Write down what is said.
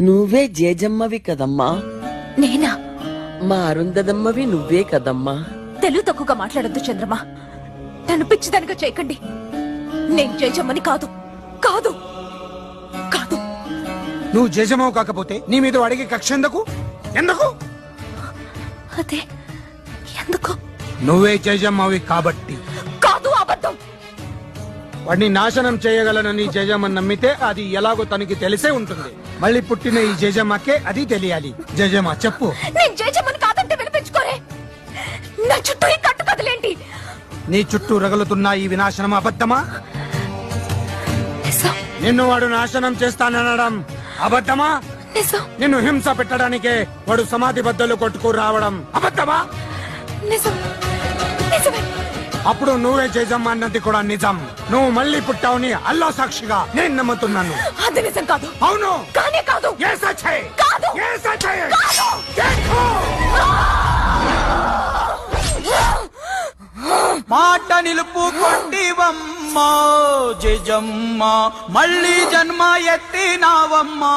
నువ్వే జేజమ్మవి కదమ్మా. నేనా? మా అరుంధదమ్మవి నువ్వే కదమ్మా. తెలుగు తక్కువగా మాట్లాడొద్దు చంద్రమా. నన్ను పిచ్చిదానిగా చేయకండి. నేను జయజమ్మని కాదు కాదు కాదు. నువ్వు జేజమ్మవు కాకపోతే నీ మీద అడిగే కక్ష ఎందుకు? ఎందుకు? అదే ఎందుకు? నువ్వే జేజమ్మవి కాబట్టి. కాదు, అబద్ధం. వాడిని నాశనం చేయగలనని జేజమ్మని నమ్మితే అది ఎలాగో తనకి తెలిసే ఉంటుంది. మళ్ళీ పుట్టిన ఈ జేజమ్మకే అది తెలియాలి. జేజమ్మ చెప్పు. నేను జయజమ్మని కాదంటే వినిపించుకోరే. నా చుట్టూ ఈ కట్టు కదలేంటి? నీ చుట్టూ రగులుతున్న ఈ వినాశనం అబద్ధమా? నిజం. నిన్ను వాడు నాశనం చేస్తాననడం అబద్ధమా? నిజం. నిన్ను హింస పెట్టడానికే వాడు సమాధి బద్దలు కొట్టుకు రావడం అబద్ధమా? నిజం. నిజమే. అప్పుడు నువ్వే జేజమ్మ అన్నది కూడా నిజం. నువ్వు మళ్ళీ పుట్టావుని అల్లా సాక్షిగా నేను నమ్ముతున్నాను. అది నిజం కాదు. అవును. కానే కాదు. ఏ సచ్చే? కాదు. ఏ సచ్చే? కాదు. देखो మాట నిలుపుకొంటివమ్మా జేజమ్మ, మళ్ళీ జన్మ ఎత్తినావమ్మా.